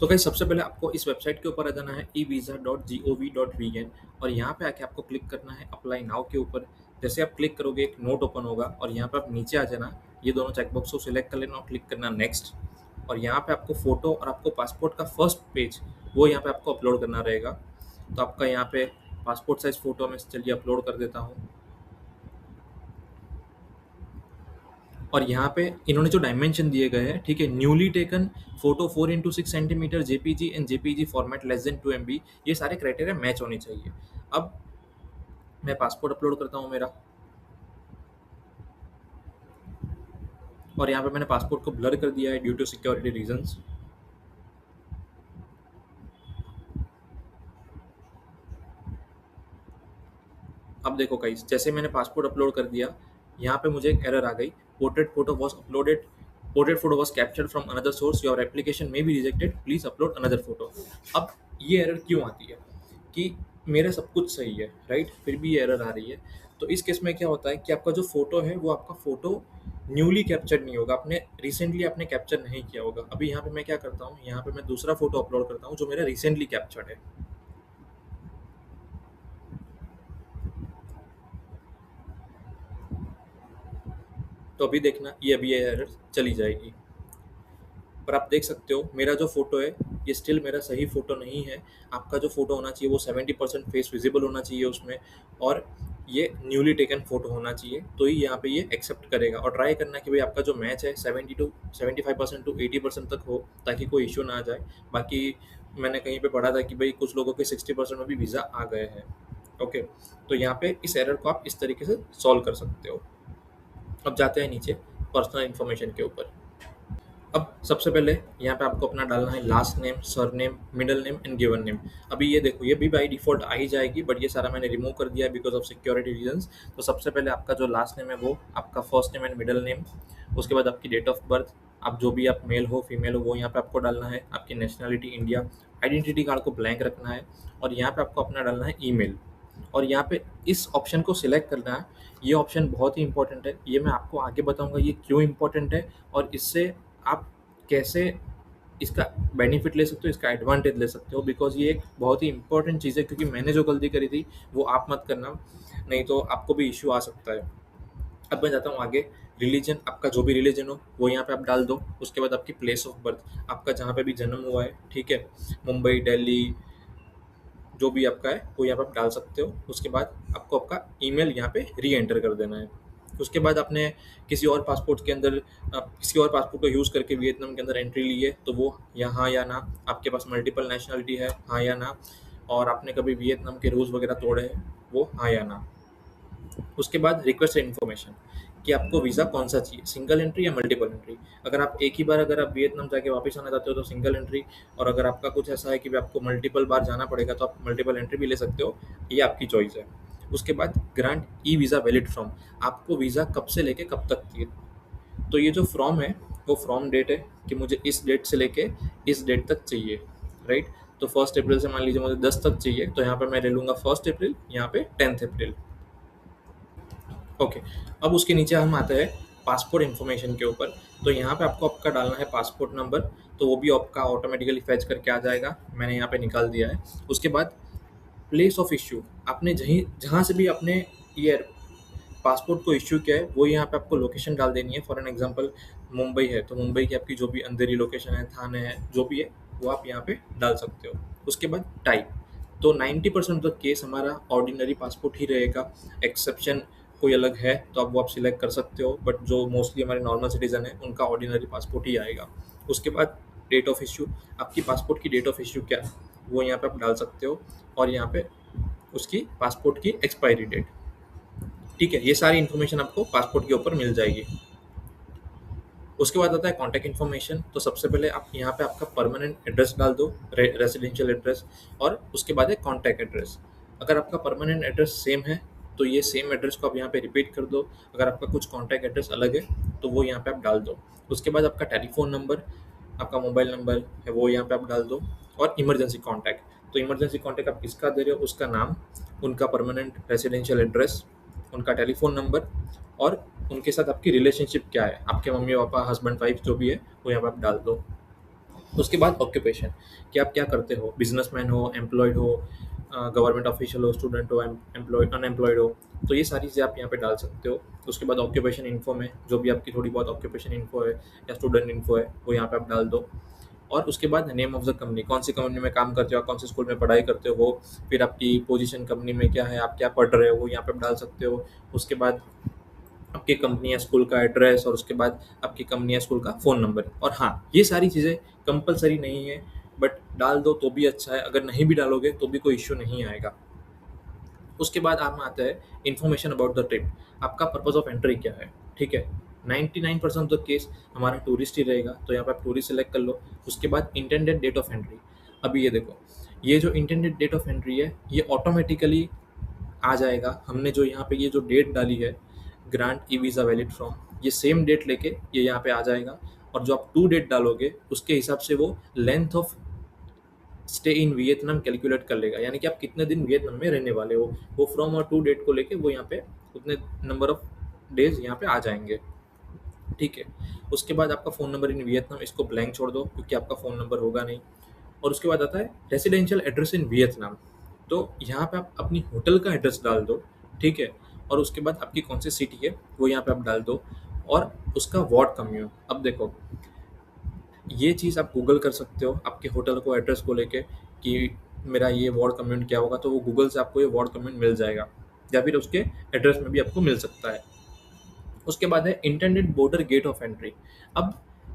तो गाइस सबसे पहले आपको इस वेबसाइट के ऊपर आ जाना है evisa.gov.vn और यहाँ पे आके आपको क्लिक करना है अप्लाई नाउ के ऊपर। जैसे आप क्लिक करोगे एक नोट ओपन होगा और यहाँ पे आप नीचे आ जाना, ये दोनों चेकबॉक्स को सिलेक्ट कर लेना और क्लिक करना नेक्स्ट। और यहाँ पे आपको फोटो और आपको पासपोर्ट का फर्स्ट पेज वो यहाँ पे आपको अपलोड करना रहेगा। तो आपका यहाँ पे पासपोर्ट साइज फोटो में चलिए अपलोड कर देता हूँ। और यहाँ पे इन्होंने जो डायमेंशन दिए गए हैं, ठीक है, newly taken photo 4x6 centimetre JPG and JPG format less than 2 MB, ये सारे क्राइटेरिया मैच होने चाहिए। अब मैं पासपोर्ट अपलोड करता हूँ मेरा, और यहाँ पे मैंने पासपोर्ट को ब्लर कर दिया है ड्यू टू सिक्योरिटी रीजंस। अब देखो गाइस, जैसे मैंने पासपोर्ट अपलोड कर दिया, यहाँ पे मुझे एक एरर आ गई, portrait photo was captured from another source, your application में be rejected, please upload another photo. अब ये एरर क्यों आती है कि मेरा सब कुछ सही है, राइट, फिर भी ये एरर आ रही है। तो इस केस में क्या होता है कि आपका जो फोटो है वो आपका फोटो न्यूली कैप्चर्ड नहीं होगा, आपने रिसेंटली आपने कैप्चर नहीं किया होगा। अभी यहाँ पे मैं क्या करता हूँ, यहाँ पे मैं दूसरा फोटो अपलोड करता हूँ जो मेरा रिसेंटली कैप्चर्ड है। तो अभी देखना, ये अभी ये एरर चली जाएगी। पर आप देख सकते हो मेरा जो फ़ोटो है ये स्टिल मेरा सही फ़ोटो नहीं है। आपका जो फ़ोटो होना चाहिए वो 70% फेस विजिबल होना चाहिए उसमें, और ये न्यूली टेकन फ़ोटो होना चाहिए, तो ही यहाँ पे ये एक्सेप्ट करेगा। और ट्राई करना कि भाई आपका जो मैच है 75% टू 80% तक हो, ताकि कोई इश्यू ना आ जाए। बाकी मैंने कहीं पे पढ़ा था कि भाई कुछ लोगों के 60% में भी वीज़ा आ गए हैं। ओके, तो यहाँ पे इस एरर को आप इस तरीके से सॉल्व कर सकते हो। अब जाते हैं नीचे पर्सनल इन्फॉर्मेशन के ऊपर। अब सबसे पहले यहाँ पे आपको अपना डालना है last name, surname, middle name and given name. अभी ये देखो, ये भी बाई डिफ़ॉल्ट आ ही जाएगी, बट ये सारा मैंने रिमूव कर दिया है बिकॉज ऑफ सिक्योरिटी रीजंस। तो सबसे पहले आपका जो लास्ट नेम है वो आपका first name and middle name, उसके बाद आपकी डेट ऑफ बर्थ, आप जो भी आप मेल हो फीमेल हो वो यहाँ पे आपको डालना है, आपकी नेशनलिटी इंडिया, आइडेंटिटी कार्ड को ब्लैंक रखना है, और यहाँ पे आपको अपना डालना है ईमेल। और यहाँ पे इस ऑप्शन को सिलेक्ट करना है। ये ऑप्शन बहुत ही इंपॉर्टेंट है, ये मैं आपको आगे बताऊंगा ये क्यों इंपॉर्टेंट है और इससे आप कैसे इसका बेनिफिट ले सकते हो, इसका एडवांटेज ले सकते हो। बिकॉज ये एक बहुत ही इंपॉर्टेंट चीज़ है, क्योंकि मैंने जो गलती करी थी वो आप मत करना, नहीं तो आपको भी इश्यू आ सकता है। अब मैं जाता हूँ आगे। रिलीजन, आपका जो भी रिलीजन हो वो यहाँ पे आप डाल दो। उसके बाद आपकी प्लेस ऑफ बर्थ, आपका जहाँ पे भी जन्म हुआ है, ठीक है, मुंबई, दिल्ली, जो भी आपका है वो यहाँ पे आप डाल सकते हो। उसके बाद आपको आपका ईमेल यहाँ पे री एंटर कर देना है। उसके बाद आपने किसी और पासपोर्ट के अंदर किसी और पासपोर्ट को यूज़ करके वियतनाम के अंदर एंट्री ली है तो वो यहाँ या ना, आपके पास मल्टीपल नेशनलिटी है हाँ या ना, और आपने कभी वियतनाम के रूल्स वगैरह तोड़े हैं वो हाँ या ना। उसके बाद रिक्वेस्ट इन्फॉर्मेशन कि आपको वीज़ा कौन सा चाहिए, सिंगल एंट्री या मल्टीपल एंट्री। अगर आप एक ही बार अगर आप वियतनाम जाके वापस आना चाहते हो तो सिंगल एंट्री, और अगर आपका कुछ ऐसा है कि भी आपको मल्टीपल बार जाना पड़ेगा तो आप मल्टीपल एंट्री भी ले सकते हो, ये आपकी चॉइस है। उसके बाद grant e visa valid from, आपको वीज़ा कब से लेके कब तक चाहिए। तो ये जो फ्रॉम है वो फ्रॉम डेट है कि मुझे इस डेट से लेके इस डेट तक चाहिए, राइट। तो 1 अप्रैल से मान लीजिए मुझे 10 तक चाहिए, तो यहाँ पे मैं ले लूँगा 1 अप्रैल, यहाँ पे 10 अप्रैल। ओके, अब उसके नीचे हम आते हैं पासपोर्ट इन्फॉर्मेशन के ऊपर। तो यहाँ पे आपको आपका डालना है पासपोर्ट नंबर, तो वो भी आपका ऑटोमेटिकली फैच करके आ जाएगा, मैंने यहाँ पे निकाल दिया है। उसके बाद प्लेस ऑफ इश्यू, आपने जहीं जहाँ से भी आपने ये पासपोर्ट को इश्यू किया है वो यहाँ पे आपको लोकेशन डाल देनी है। फॉर एन एग्जांपल मुंबई है तो मुंबई की आपकी जो भी अंधेरी लोकेशन है, थाने है, जो भी है वो आप यहाँ पे डाल सकते हो। उसके बाद टाइप, तो 90% ऑफ द केस हमारा ऑर्डिनरी पासपोर्ट ही रहेगा। एक्सेप्शन कोई अलग है तो आप वो आप सिलेक्ट कर सकते हो, बट जो मोस्टली हमारे नॉर्मल सिटीजन है उनका ऑर्डिनरी पासपोर्ट ही आएगा। उसके बाद डेट ऑफ इश्यू, आपकी पासपोर्ट की डेट ऑफ इश्यू क्या है वो यहाँ पे आप डाल सकते हो, और यहाँ पे उसकी पासपोर्ट की एक्सपायरी डेट, ठीक है। ये सारी इन्फॉर्मेशन आपको पासपोर्ट के ऊपर मिल जाएगी। उसके बाद आता है कॉन्टैक्ट इन्फॉर्मेशन। तो सबसे पहले आप यहाँ पे आपका परमानेंट एड्रेस डाल दो, रेजिडेंशियल एड्रेस, और उसके बाद है कॉन्टैक्ट एड्रेस। अगर आपका परमानेंट एड्रेस सेम है तो ये सेम एड्रेस को आप यहाँ पे रिपीट कर दो। अगर आपका कुछ कॉन्टैक्ट एड्रेस अलग है तो वो यहाँ पे आप डाल दो। उसके बाद आपका टेलीफोन नंबर, आपका मोबाइल नंबर है वो यहाँ पे आप डाल दो, और इमरजेंसी कॉन्टैक्ट। तो इमरजेंसी कॉन्टैक्ट आप किसका दे रहे हो, उसका नाम, उनका परमानेंट रेजिडेंशियल एड्रेस, उनका टेलीफोन नंबर, और उनके साथ आपकी रिलेशनशिप क्या है, आपके मम्मी पापा, हस्बैंड वाइफ जो भी है वो यहाँ पे आप डाल दो। उसके बाद ऑक्यूपेशन, कि आप क्या करते हो, बिजनेसमैन हो, एम्प्लॉयड हो, गवर्नमेंट ऑफिशियल हो, स्टूडेंट हो, एम्प्लॉयड अनएम्प्लॉयड हो, तो ये सारी चीज़ें आप यहाँ पे डाल सकते हो। उसके बाद ऑक्यूपेशन इन्फो में जो भी आपकी थोड़ी बहुत ऑक्यूपेशन इन्फो है या स्टूडेंट इन्फो है वो यहाँ पे आप डाल दो। और उसके बाद नेम ऑफ द कंपनी, कौन सी कंपनी में काम करते हो, कौन से स्कूल में पढ़ाई करते हो, फिर आपकी पोजीशन कंपनी में क्या है, आप क्या पढ़ रहे हो वो यहाँ पे आप डाल सकते हो। उसके बाद आपकी कंपनी या स्कूल का एड्रेस, और उसके बाद आपकी कंपनी या स्कूल का फ़ोन नंबर। और हाँ, ये सारी चीज़ें कंपलसरी नहीं है, बट डाल दो तो भी अच्छा है, अगर नहीं भी डालोगे तो भी कोई इश्यू नहीं आएगा। उसके बाद आप में आता है इन्फॉर्मेशन अबाउट द ट्रिप, आपका पर्पस ऑफ एंट्री क्या है, ठीक है। 99% ऑफ द केस हमारा टूरिस्ट ही रहेगा, तो यहाँ पे आप टूरिस्ट सेलेक्ट कर लो। उसके बाद इंटेंडेड डेट ऑफ एंट्री, अभी ये देखो, ये जो इंटेंडेड डेट ऑफ एंट्री है ये ऑटोमेटिकली आ जाएगा। हमने जो यहाँ पे ये जो डेट डाली है, grant e visa valid from, ये सेम डेट लेके ये यहाँ पे आ जाएगा। और जो आप टू डेट डालोगे उसके हिसाब से वो length of stay in Vietnam calculate कर लेगा, यानी कि आप कितने दिन वियतनाम में रहने वाले हो, वो फ्रॉम और टू डेट को लेके वो यहाँ पे उतने नंबर ऑफ डेज यहाँ पे आ जाएंगे, ठीक है। उसके बाद आपका फ़ोन नंबर इन वियतनाम, इसको ब्लैंक छोड़ दो क्योंकि आपका फ़ोन नंबर होगा नहीं। और उसके बाद आता है रेसिडेंशियल एड्रेस इन वियतनाम, तो यहाँ पे आप अपनी होटल का एड्रेस डाल दो, ठीक है। और उसके बाद आपकी कौन सी सिटी है वो यहाँ पे आप डाल दो, और उसका वार्ड कम्यून। अब देखो, ये चीज़ आप गूगल कर सकते हो आपके होटल को एड्रेस को लेके कि मेरा ये वार्ड कम्यून क्या होगा, तो वो गूगल से आपको ये वार्ड कम्यून मिल जाएगा, या फिर उसके एड्रेस में भी आपको मिल सकता है। उसके बाद है internet border gate of entry. अब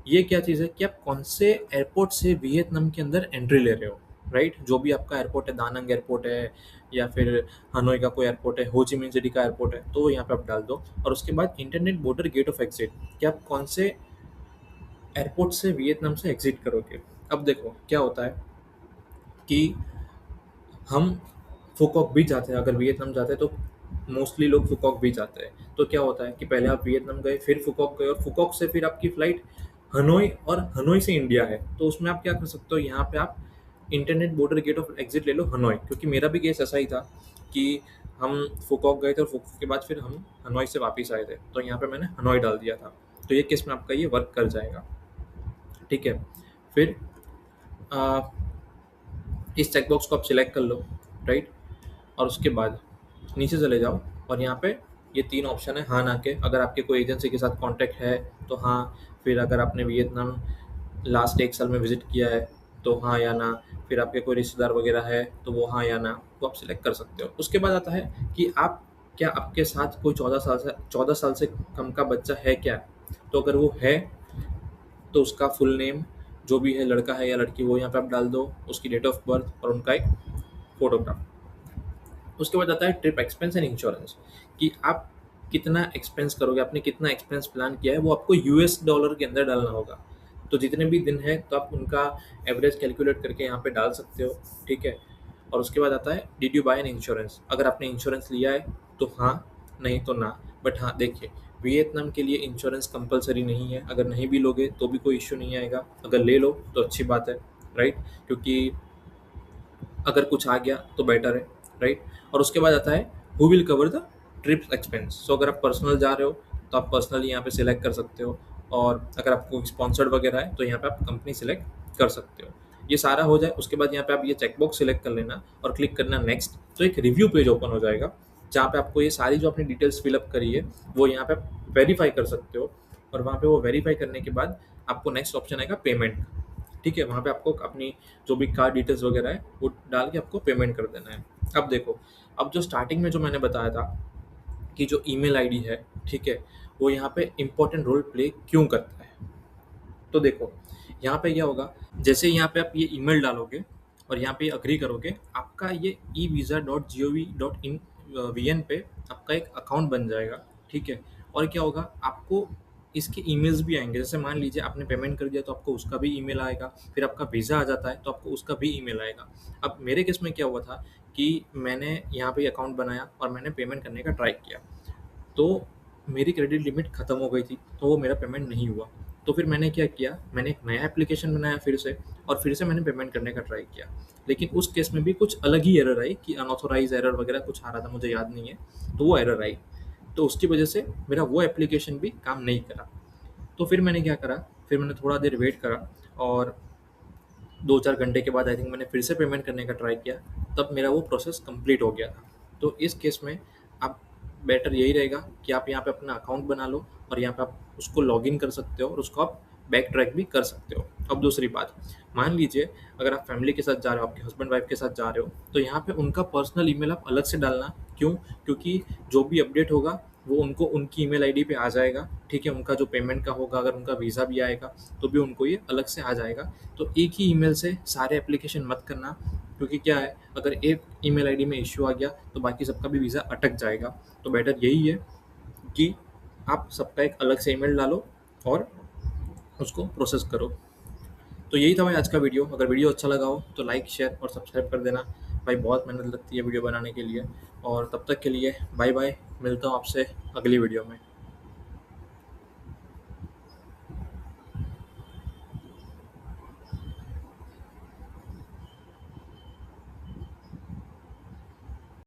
ये क्या चीज़ है कि आप कौन से एयरपोर्ट से वियतनाम के अंदर एंट्री ले रहे हो, राइट। जो भी आपका एयरपोर्ट है, दानंग एयरपोर्ट है या फिर हनोई का कोई एयरपोर्ट है, हो ची मिन सिटी का एयरपोर्ट है, तो वो यहाँ पे आप डाल दो। और उसके बाद internet border gate of exit, कि आप कौन से एयरपोर्ट से वियतनाम से एग्जिट करोगे। अब देखो क्या होता है कि हम फुकॉक भी जाते हैं, अगर वियतनाम जाते हैं तो मोस्टली लोग फुकॉक भी जाते हैं। तो क्या होता है कि पहले आप वियतनाम गए, फिर फुकॉक गए, और फुकॉक से फिर आपकी फ़्लाइट हनोई, और हनोई से इंडिया है। तो उसमें आप क्या कर सकते हो, यहाँ पे आप internet border gate of exit ले लो हनोई, क्योंकि मेरा भी केस ऐसा ही था कि हम फुकॉक गए थे और फुकॉक के बाद फिर हम हनोई से वापस आए थे, तो यहाँ पे मैंने हनोई डाल दिया था। तो ये केस में आपका ये वर्क कर जाएगा, ठीक है। फिर आ, इस चेकबॉक्स को आप सिलेक्ट कर लो, राइट। और उसके बाद नीचे चले जाओ, और यहाँ पे ये 3 ऑप्शन है हाँ ना के। अगर आपके कोई एजेंसी के साथ कॉन्टैक्ट है तो हाँ, फिर अगर आपने वियतनाम लास्ट 1 साल में विज़िट किया है तो हाँ या ना, फिर आपके कोई रिश्तेदार वगैरह है तो वो हाँ या ना, वो आप सिलेक्ट कर सकते हो। उसके बाद आता है कि आप क्या, आपके साथ कोई 14 साल से कम का बच्चा है क्या। तो अगर वो है तो उसका फुल नेम जो भी है, लड़का है या लड़की, वो यहाँ पे आप डाल दो, उसकी डेट ऑफ बर्थ और उनका एक फ़ोटोग्राफ। उसके बाद आता है ट्रिप एक्सपेंस एंड इंश्योरेंस, कि आप कितना एक्सपेंस करोगे, आपने कितना एक्सपेंस प्लान किया है, वो आपको यूएस डॉलर के अंदर डालना होगा। तो जितने भी दिन है तो आप उनका एवरेज कैलकुलेट करके यहाँ पे डाल सकते हो, ठीक है। और उसके बाद आता है did you buy an insurance, अगर आपने इंश्योरेंस लिया है तो हाँ, नहीं तो ना। बट हाँ देखिए, वियतनाम के लिए इंश्योरेंस कंपलसरी नहीं है, अगर नहीं भी लोगे तो भी कोई इश्यू नहीं आएगा, अगर ले लो तो अच्छी बात है, राइट। क्योंकि अगर कुछ आ गया तो बेटर है, राइट। और उसके बाद आता है who will cover the trip expense. So अगर आप पर्सनल जा रहे हो तो आप पर्सनली यहाँ पे सिलेक्ट कर सकते हो, और अगर आपको स्पॉन्सर्ड वगैरह है तो यहाँ पे आप कंपनी सिलेक्ट कर सकते हो। ये सारा हो जाए उसके बाद यहाँ पे आप ये चेकबॉक्स सिलेक्ट कर लेना और क्लिक करना नेक्स्ट, तो एक रिव्यू पेज ओपन हो जाएगा जहाँ पे आपको ये सारी जो अपनी डिटेल्स फिलअप करी है वो यहाँ पे आप वेरीफाई कर सकते हो। और वहाँ पे वो वेरीफाई करने के बाद आपको नेक्स्ट ऑप्शन आएगा पेमेंट, ठीक है। वहाँ पे आपको अपनी जो भी कार्ड डिटेल्स वगैरह है वो डाल के आपको पेमेंट कर देना है। अब देखो, अब जो स्टार्टिंग में जो मैंने बताया था कि जो ईमेल आईडी है, ठीक है, वो यहाँ पे इम्पोर्टेंट रोल प्ले क्यों करता है। तो देखो यहाँ पे क्या होगा, जैसे यहाँ पे आप ये ईमेल डालोगे और यहाँ पे अग्री करोगे, आपका ये evisa.gov.in वीएन पे आपका एक अकाउंट बन जाएगा, ठीक है। और क्या होगा, आपको इसके ईमेल्स भी आएंगे। जैसे मान लीजिए आपने पेमेंट कर दिया तो आपको उसका भी ईमेल आएगा, फिर आपका वीज़ा आ जाता है तो आपको उसका भी ईमेल आएगा। अब मेरे केस में क्या हुआ था कि मैंने यहाँ पे अकाउंट बनाया और मैंने पेमेंट करने का ट्राई किया, तो मेरी क्रेडिट लिमिट ख़त्म हो गई थी, तो वो मेरा पेमेंट नहीं हुआ। तो फिर मैंने क्या किया, मैंने एक नया एप्लीकेशन बनाया फिर से, और फिर से मैंने पेमेंट करने का ट्राई किया। लेकिन उस केस में भी कुछ अलग ही एरर आई कि अनऑथोराइज एरर वगैरह कुछ आ रहा था, मुझे याद नहीं है, तो वो एरर आई। तो उसकी वजह से मेरा वो एप्लीकेशन भी काम नहीं करा। तो फिर मैंने क्या करा, फिर मैंने थोड़ा देर वेट करा, और 2-4 घंटे के बाद आई थिंक मैंने फिर से पेमेंट करने का ट्राई किया, तब मेरा वो प्रोसेस कंप्लीट हो गया था। तो इस केस में आप बेटर यही रहेगा कि आप यहाँ पे अपना अकाउंट बना लो और यहाँ पे आप उसको लॉगिन कर सकते हो और उसको आप बैक ट्रैक भी कर सकते हो। अब दूसरी बात, मान लीजिए अगर आप फैमिली के साथ जा रहे हो, आपके हस्बैंड वाइफ के साथ जा रहे हो, तो यहाँ पे उनका पर्सनल ईमेल आप अलग से डालना। क्यों? क्योंकि जो भी अपडेट होगा वो उनको उनकी ईमेल आईडी पे आ जाएगा, ठीक है? उनका जो पेमेंट का होगा, अगर उनका वीज़ा भी आएगा तो भी उनको ये अलग से आ जाएगा। तो एक ही ईमेल से सारे एप्लीकेशन मत करना, क्योंकि क्या है, अगर एक ईमेल आईडी में इश्यू आ गया तो बाकी सबका भी वीज़ा अटक जाएगा। तो बेटर यही है कि आप सबका एक अलग से ईमेल डालो और उसको प्रोसेस करो। तो यही था भाई आज का वीडियो। अगर वीडियो अच्छा लगा हो तो लाइक, शेयर और सब्सक्राइब कर देना। भाई बहुत मेहनत लगती है वीडियो बनाने के लिए। और तब तक के लिए बाय बाय, मिलता हूँ आपसे अगली वीडियो में।